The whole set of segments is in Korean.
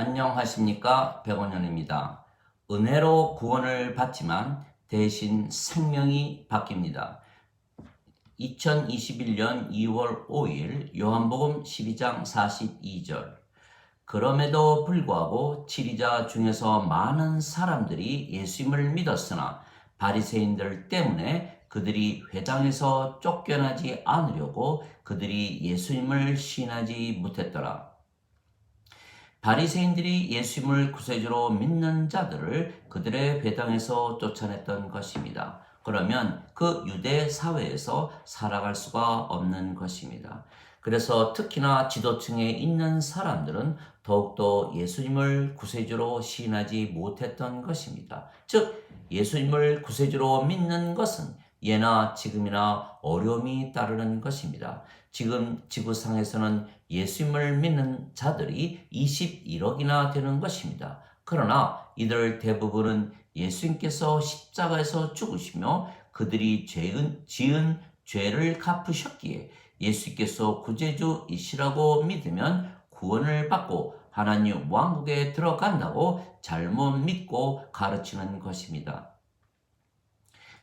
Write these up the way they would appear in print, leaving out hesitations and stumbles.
안녕하십니까, 백원현입니다. 은혜로 구원을 받지만 대신 생명이 바뀝니다. 2021년 2월 5일 요한복음 12장 42절. 그럼에도 불구하고 치리자 중에서 많은 사람들이 예수님을 믿었으나 바리새인들 때문에 그들이 회당에서 쫓겨나지 않으려고 그들이 예수님을 시인하지 못했더라. 바리새인들이 예수님을 구세주로 믿는 자들을 그들의 회당에서 쫓아냈던 것입니다. 그러면 그 유대 사회에서 살아갈 수가 없는 것입니다. 그래서 특히나 지도층에 있는 사람들은 더욱더 예수님을 구세주로 시인하지 못했던 것입니다. 즉 예수님을 구세주로 믿는 것은 예나 지금이나 어려움이 따르는 것입니다. 지금 지구상에서는 예수님을 믿는 자들이 21억이나 되는 것입니다. 그러나 이들 대부분은 예수님께서 십자가에서 죽으시며 그들이 지은 죄를 갚으셨기에 예수께서 구제주이시라고 믿으면 구원을 받고 하나님 왕국에 들어간다고 잘못 믿고 가르치는 것입니다.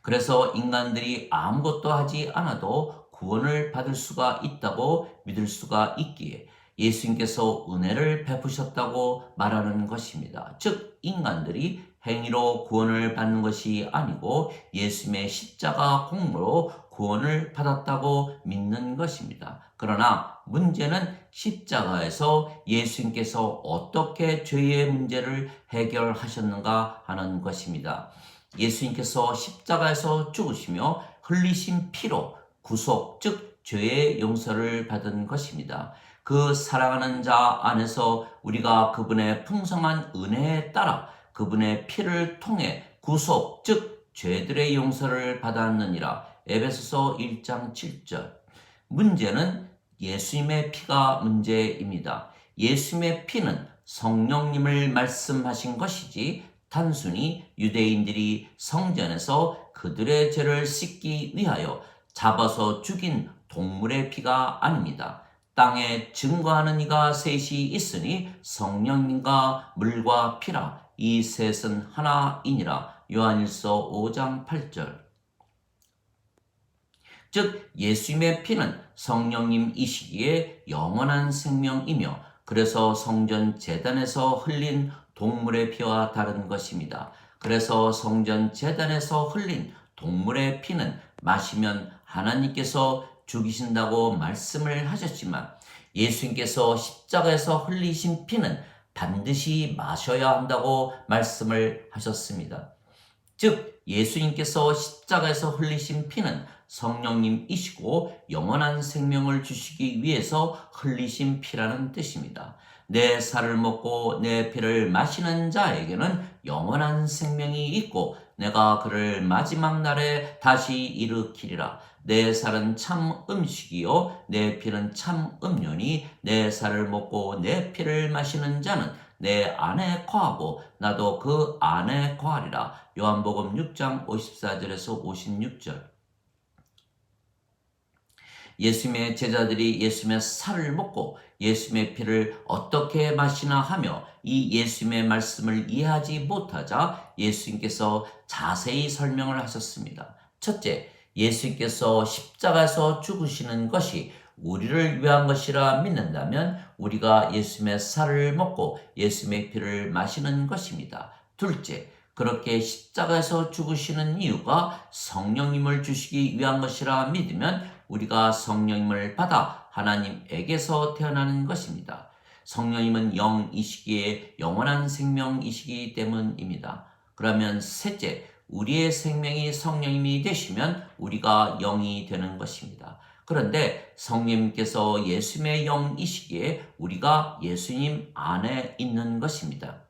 그래서 인간들이 아무것도 하지 않아도 구원을 받을 수가 있다고 믿을 수가 있기에 예수님께서 은혜를 베푸셨다고 말하는 것입니다. 즉 인간들이 행위로 구원을 받는 것이 아니고 예수님의 십자가 공로로 구원을 받았다고 믿는 것입니다. 그러나 문제는 십자가에서 예수님께서 어떻게 죄의 문제를 해결하셨는가 하는 것입니다. 예수님께서 십자가에서 죽으시며 흘리신 피로 구속, 즉 죄의 용서를 받은 것입니다. 그 사랑하는 자 안에서 우리가 그분의 풍성한 은혜에 따라 그분의 피를 통해 구속, 즉 죄들의 용서를 받았느니라. 에베소서 1장 7절. 문제는 예수님의 피가 문제입니다. 예수님의 피는 성령님을 말씀하신 것이지 단순히 유대인들이 성전에서 그들의 죄를 씻기 위하여 잡아서 죽인 동물의 피가 아닙니다. 땅에 증거하는 이가 셋이 있으니 성령님과 물과 피라. 이 셋은 하나이니라. 요한일서 5장 8절. 즉 예수님의 피는 성령님이시기에 영원한 생명이며 그래서 성전 제단에서 흘린 동물의 피와 다른 것입니다. 그래서 성전 제단에서 흘린 동물의 피는 마시면 하나님께서 죽이신다고 말씀을 하셨지만 예수님께서 십자가에서 흘리신 피는 반드시 마셔야 한다고 말씀을 하셨습니다. 즉 예수님께서 십자가에서 흘리신 피는 성령님이시고 영원한 생명을 주시기 위해서 흘리신 피라는 뜻입니다. 내 살을 먹고 내 피를 마시는 자에게는 영원한 생명이 있고 내가 그를 마지막 날에 다시 일으키리라. 내 살은 참 음식이요 내 피는 참 음료니 내 살을 먹고 내 피를 마시는 자는 내 안에 거하고 나도 그 안에 거하리라. 요한복음 6장 54절에서 56절. 예수님의 제자들이 예수님의 살을 먹고 예수님의 피를 어떻게 마시나 하며 이 예수님의 말씀을 이해하지 못하자 예수님께서 자세히 설명을 하셨습니다. 첫째, 예수님께서 십자가에서 죽으시는 것이 우리를 위한 것이라 믿는다면 우리가 예수님의 살을 먹고 예수님의 피를 마시는 것입니다. 둘째, 그렇게 십자가에서 죽으시는 이유가 성령님을 주시기 위한 것이라 믿으면 우리가 성령님을 받아 하나님에게서 태어나는 것입니다. 성령님은 영이시기에 영원한 생명이시기 때문입니다. 그러면 셋째, 우리의 생명이 성령님이 되시면 우리가 영이 되는 것입니다. 그런데 성령님께서 예수님의 영이시기에 우리가 예수님 안에 있는 것입니다.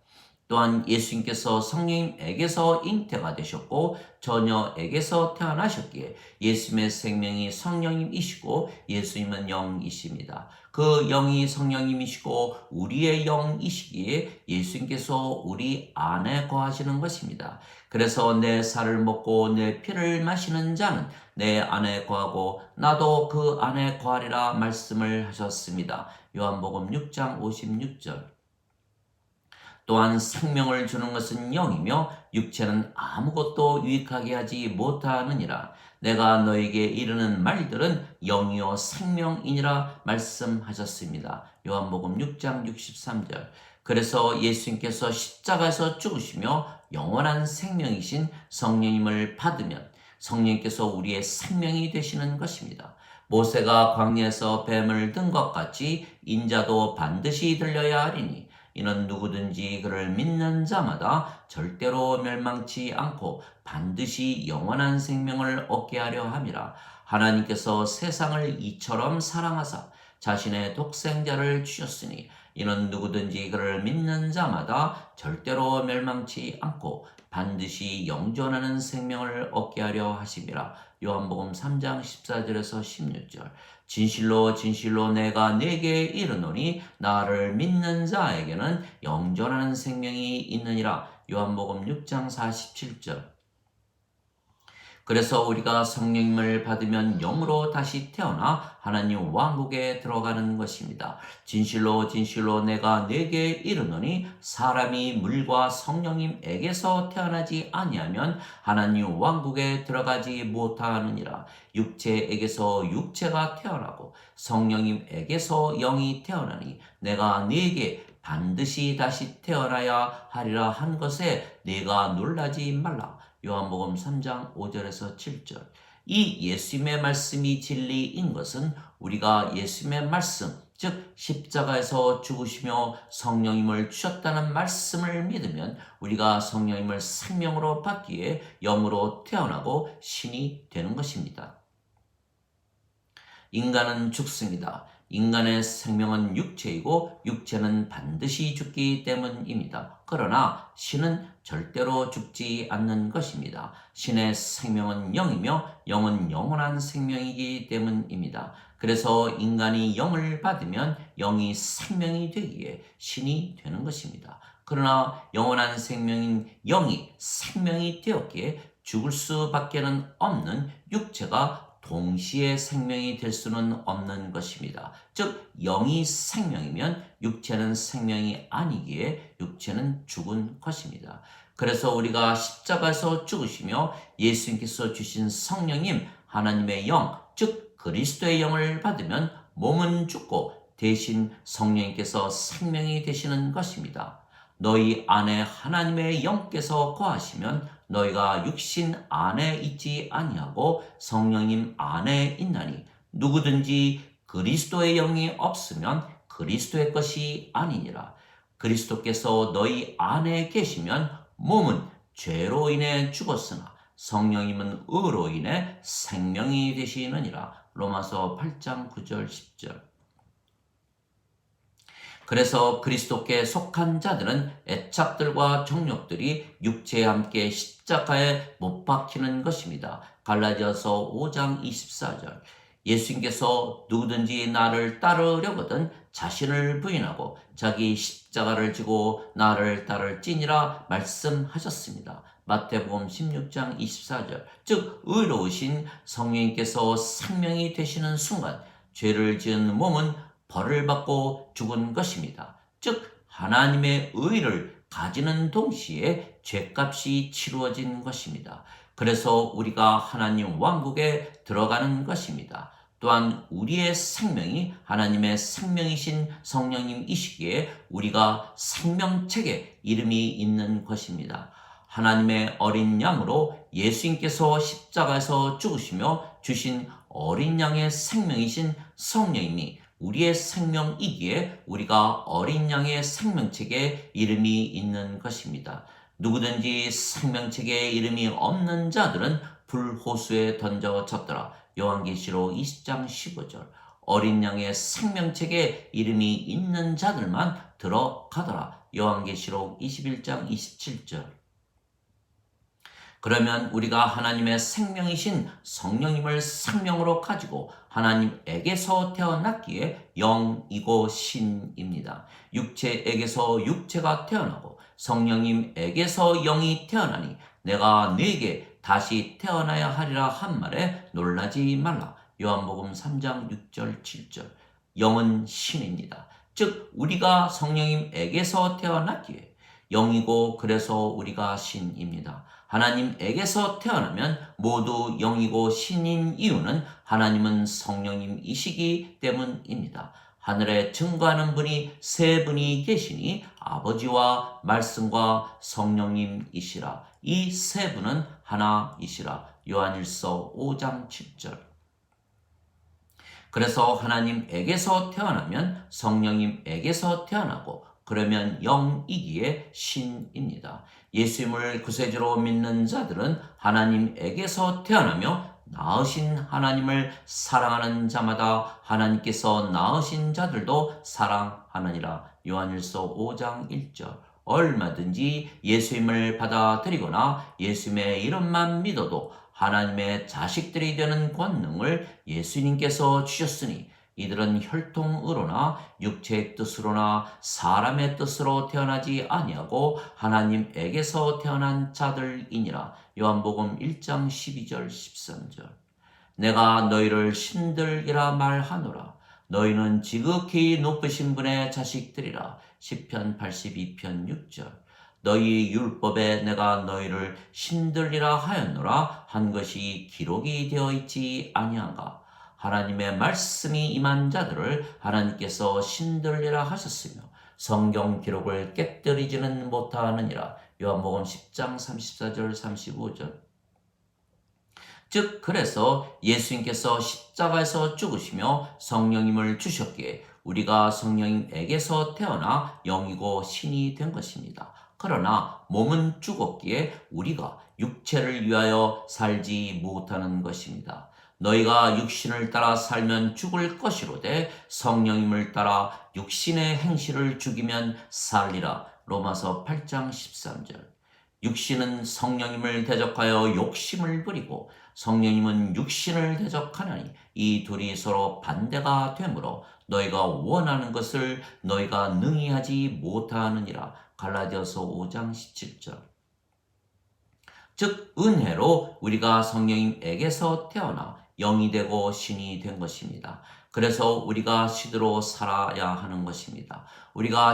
또한 예수님께서 성령님에게서 잉태가 되셨고 처녀에게서 태어나셨기에 예수님의 생명이 성령님이시고 예수님은 영이십니다. 그 영이 성령님이시고 우리의 영이시기에 예수님께서 우리 안에 거하시는 것입니다. 그래서 내 살을 먹고 내 피를 마시는 자는 내 안에 거하고 나도 그 안에 거하리라 말씀을 하셨습니다. 요한복음 6장 56절. 또한 생명을 주는 것은 영이며 육체는 아무것도 유익하게 하지 못하느니라. 내가 너에게 이르는 말들은 영이요 생명이니라 말씀하셨습니다. 요한복음 6장 63절. 그래서 예수님께서 십자가에서 죽으시며 영원한 생명이신 성령님을 받으면 성령님께서 우리의 생명이 되시는 것입니다. 모세가 광야에서 뱀을 든 것 같이 인자도 반드시 들려야 하리니 이는 누구든지 그를 믿는 자마다 절대로 멸망치 않고 반드시 영원한 생명을 얻게 하려 함이라. 하나님께서 세상을 이처럼 사랑하사 자신의 독생자를 주셨으니 이는 누구든지 그를 믿는 자마다 절대로 멸망치 않고 반드시 영존하는 생명을 얻게 하려 하심이라. 요한복음 3장 14절에서 16절. 진실로 진실로 내가 네게 이르노니 나를 믿는 자에게는 영존하는 생명이 있느니라. 요한복음 6장 47절. 그래서 우리가 성령님을 받으면 영으로 다시 태어나 하나님 왕국에 들어가는 것입니다. 진실로 진실로 내가 네게 이르노니 사람이 물과 성령님에게서 태어나지 아니하면 하나님 왕국에 들어가지 못하느니라. 육체에게서 육체가 태어나고 성령님에게서 영이 태어나니 내가 네게 반드시 다시 태어나야 하리라 한 것에 네가 놀라지 말라. 요한복음 3장 5절에서 7절. 이 예수님의 말씀이 진리인 것은 우리가 예수님의 말씀, 즉 십자가에서 죽으시며 성령님을 주셨다는 말씀을 믿으면 우리가 성령님을 생명으로 받기에 영으로 태어나고 신이 되는 것입니다. 인간은 죽습니다. 인간의 생명은 육체이고 육체는 반드시 죽기 때문입니다. 그러나 신은 절대로 죽지 않는 것입니다. 신의 생명은 영이며 영은 영원한 생명이기 때문입니다. 그래서 인간이 영을 받으면 영이 생명이 되기에 신이 되는 것입니다. 그러나 영원한 생명인 영이 생명이 되었기에 죽을 수밖에는 없는 육체가 동시에 생명이 될 수는 없는 것입니다. 즉 영이 생명이면 육체는 생명이 아니기에 육체는 죽은 것입니다. 그래서 우리가 십자가에서 죽으시며 예수님께서 주신 성령님 하나님의 영, 즉 그리스도의 영을 받으면 몸은 죽고 대신 성령님께서 생명이 되시는 것입니다. 너희 안에 하나님의 영께서 거하시면 너희가 육신 안에 있지 아니하고 성령님 안에 있나니 누구든지 그리스도의 영이 없으면 그리스도의 것이 아니니라. 그리스도께서 너희 안에 계시면 몸은 죄로 인해 죽었으나 성령님은 의로 인해 생명이 되시느니라. 로마서 8장 9절 10절. 그래서 그리스도께 속한 자들은 애착들과 정욕들이 육체에 함께 십자가에 못 박히는 것입니다. 갈라디아서 5장 24절. 예수님께서 누구든지 나를 따르려거든 자신을 부인하고 자기 십자가를 지고 나를 따를지니라 말씀하셨습니다. 마태복음 16장 24절. 즉 의로우신 성령님께서 생명이 되시는 순간 죄를 지은 몸은 벌을 받고 죽은 것입니다. 즉 하나님의 의를 가지는 동시에 죄값이 치루어진 것입니다. 그래서 우리가 하나님 왕국에 들어가는 것입니다. 또한 우리의 생명이 하나님의 생명이신 성령님이시기에 우리가 생명책에 이름이 있는 것입니다. 하나님의 어린 양으로 예수님께서 십자가에서 죽으시며 주신 어린 양의 생명이신 성령님이 우리의 생명이기에 우리가 어린 양의 생명책에 이름이 있는 것입니다. 누구든지 생명책에 이름이 없는 자들은 불호수에 던져졌더라. 요한계시록 20장 15절. 어린 양의 생명책에 이름이 있는 자들만 들어가더라. 요한계시록 21장 27절. 그러면 우리가 하나님의 생명이신 성령님을 생명으로 가지고 하나님에게서 태어났기에 영이고 신입니다. 육체에게서 육체가 태어나고 성령님에게서 영이 태어나니 내가 네게 다시 태어나야 하리라 한 말에 놀라지 말라. 요한복음 3장 6절 7절. 영은 신입니다. 즉 우리가 성령님에게서 태어났기에 영이고 그래서 우리가 신입니다. 하나님에게서 태어나면 모두 영이고 신인 이유는 하나님은 성령님이시기 때문입니다. 하늘에 증거하는 분이 세 분이 계시니 아버지와 말씀과 성령님이시라. 이 세 분은 하나이시라. 요한일서 5장 7절. 그래서 하나님에게서 태어나면 성령님에게서 태어나고 그러면 영이기에 신입니다. 예수님을 구세주로 믿는 자들은 하나님에게서 태어나며 낳으신 하나님을 사랑하는 자마다 하나님께서 낳으신 자들도 사랑하느니라. 요한일서 5장 1절. 얼마든지 예수님을 받아들이거나 예수님의 이름만 믿어도 하나님의 자식들이 되는 권능을 예수님께서 주셨으니 이들은 혈통으로나 육체의 뜻으로나 사람의 뜻으로 태어나지 아니하고 하나님에게서 태어난 자들이니라. 요한복음 1장 12절 13절. 내가 너희를 신들이라 말하노라. 너희는 지극히 높으신 분의 자식들이라. 시편 82편 6절. 너희 율법에 내가 너희를 신들이라 하였노라 한 것이 기록이 되어 있지 아니한가. 하나님의 말씀이 임한 자들을 하나님께서 신들이라 하셨으며 성경 기록을 깨뜨리지는 못하느니라. 요한복음 10장 34절 35절. 즉 그래서 예수님께서 십자가에서 죽으시며 성령님을 주셨기에 우리가 성령님에게서 태어나 영이고 신이 된 것입니다. 그러나 몸은 죽었기에 우리가 육체를 위하여 살지 못하는 것입니다. 너희가 육신을 따라 살면 죽을 것이로되 성령님을 따라 육신의 행실을 죽이면 살리라. 로마서 8장 13절. 육신은 성령님을 대적하여 욕심을 부리고 성령님은 육신을 대적하나니 이 둘이 서로 반대가 되므로 너희가 원하는 것을 너희가 능히 하지 못하느니라. 갈라디아서 5장 17절. 즉 은혜로 우리가 성령님에게서 태어나 영이 되고 신이 된 것입니다. 그래서 우리가 신으로 살아야 하는 것입니다. 우리가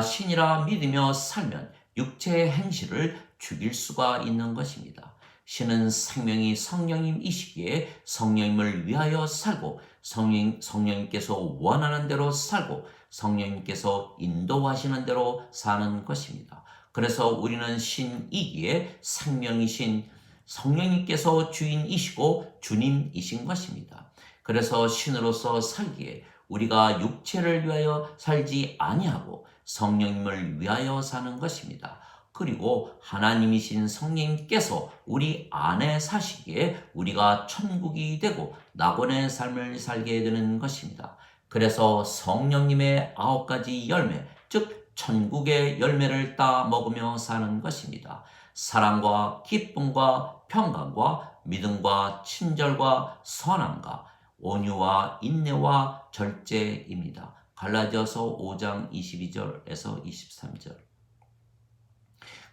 신이라 믿으며 살면 육체의 행실을 죽일 수가 있는 것입니다. 신은 생명이 성령님이시기에 성령님을 위하여 살고 성령님께서 원하는 대로 살고 성령님께서 인도하시는 대로 사는 것입니다. 그래서 우리는 신이기에 생명이신 성령님께서 주인이시고 주님이신 것입니다. 그래서 신으로서 살기에 우리가 육체를 위하여 살지 아니하고 성령님을 위하여 사는 것입니다. 그리고 하나님이신 성령님께서 우리 안에 사시기에 우리가 천국이 되고 낙원의 삶을 살게 되는 것입니다. 그래서 성령님의 9가지 열매, 즉 천국의 열매를 따 먹으며 사는 것입니다. 사랑과 기쁨과 평강과 믿음과 친절과 선함과 온유와 인내와 절제입니다. 갈라디아서 5장 22절에서 23절.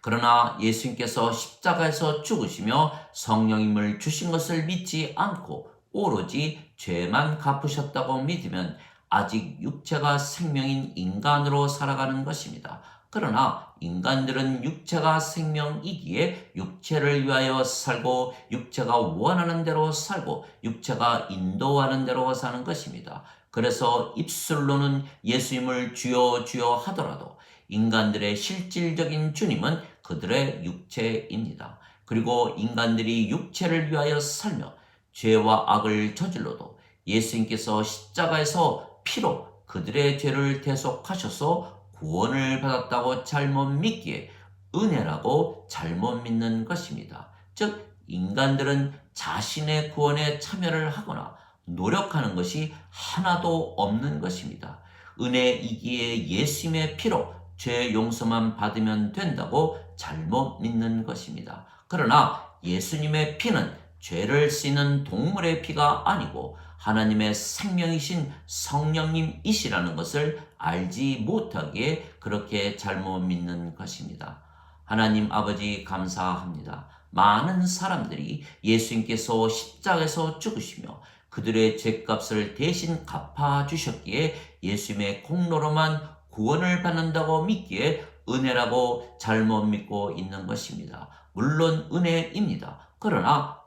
그러나 예수님께서 십자가에서 죽으시며 성령님을 주신 것을 믿지 않고 오로지 죄만 갚으셨다고 믿으면 아직 육체가 생명인 인간으로 살아가는 것입니다. 그러나 인간들은 육체가 생명이기에 육체를 위하여 살고 육체가 원하는 대로 살고 육체가 인도하는 대로 사는 것입니다. 그래서 입술로는 예수님을 주여 주여 하더라도 인간들의 실질적인 주님은 그들의 육체입니다. 그리고 인간들이 육체를 위하여 살며 죄와 악을 저질러도 예수님께서 십자가에서 피로 그들의 죄를 대속하셔서 구원을 받았다고 잘못 믿기에 은혜라고 잘못 믿는 것입니다. 즉 인간들은 자신의 구원에 참여를 하거나 노력하는 것이 하나도 없는 것입니다. 은혜이기에 예수님의 피로 죄 용서만 받으면 된다고 잘못 믿는 것입니다. 그러나 예수님의 피는 죄를 씻는 동물의 피가 아니고 하나님의 생명이신 성령님이시라는 것을 알지 못하기에 그렇게 잘못 믿는 것입니다. 하나님 아버지 감사합니다. 많은 사람들이 예수님께서 십자가에서 죽으시며 그들의 죄값을 대신 갚아주셨기에 예수님의 공로로만 구원을 받는다고 믿기에 은혜라고 잘못 믿고 있는 것입니다. 물론 은혜입니다. 그러나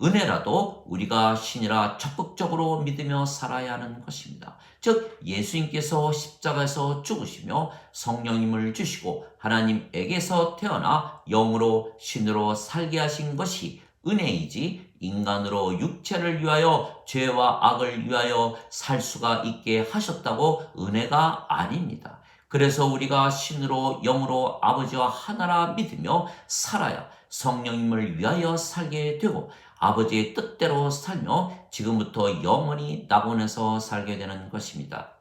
은혜라도 우리가 신이라 적극적으로 믿으며 살아야 하는 것입니다. 즉 예수님께서 십자가에서 죽으시며 성령님을 주시고 하나님에게서 태어나 영으로 신으로 살게 하신 것이 은혜이지 인간으로 육체를 위하여 죄와 악을 위하여 살 수가 있게 하셨다고 은혜가 아닙니다. 그래서 우리가 신으로 영으로 아버지와 하나라 믿으며 살아야 성령님을 위하여 살게 되고 아버지의 뜻대로 살며 지금부터 영원히 낙원에서 살게 되는 것입니다.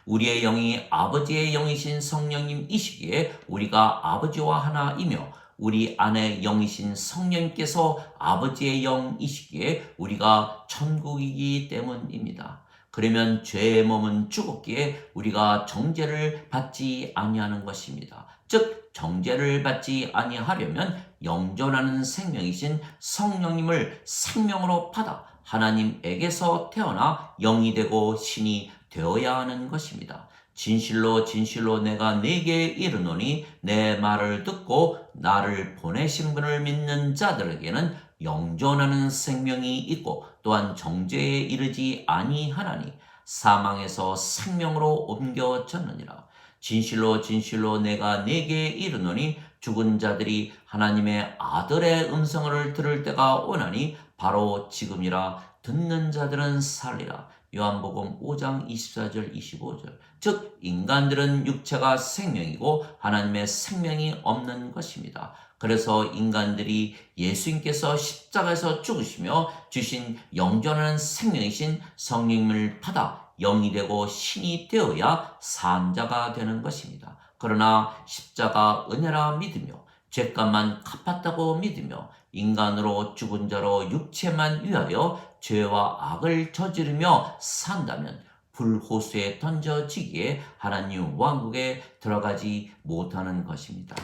우리의 영이 아버지의 영이신 성령님이시기에 우리가 아버지와 하나이며 우리 안에 영이신 성령님께서 아버지의 영이시기에 우리가 천국이기 때문입니다. 그러면 죄의 몸은 죽었기에 우리가 정죄를 받지 아니하는 것입니다. 즉 정죄를 받지 아니하려면 영존하는 생명이신 성령님을 생명으로 받아 하나님에게서 태어나 영이 되고 신이 되어야 하는 것입니다. 진실로 진실로 내가 네게 이르노니 내 말을 듣고 나를 보내신 분을 믿는 자들에게는 영존하는 생명이 있고 또한 정죄에 이르지 아니하나니 사망에서 생명으로 옮겨졌느니라. 진실로 진실로 내가 네게 이르노니 죽은 자들이 하나님의 아들의 음성을 들을 때가 오나니 바로 지금이라. 듣는 자들은 살리라. 요한복음 5장 24절 25절. 즉 인간들은 육체가 생명이고 하나님의 생명이 없는 것입니다. 그래서 인간들이 예수님께서 십자가에서 죽으시며 주신 영존하는 생명이신 성령님을 받아 영이 되고 신이 되어야 산자가 되는 것입니다. 그러나 십자가 은혜라 믿으며 죄값만 갚았다고 믿으며 인간으로 죽은 자로 육체만 위하여 죄와 악을 저지르며 산다면 불호수에 던져지기에 하나님 왕국에 들어가지 못하는 것입니다.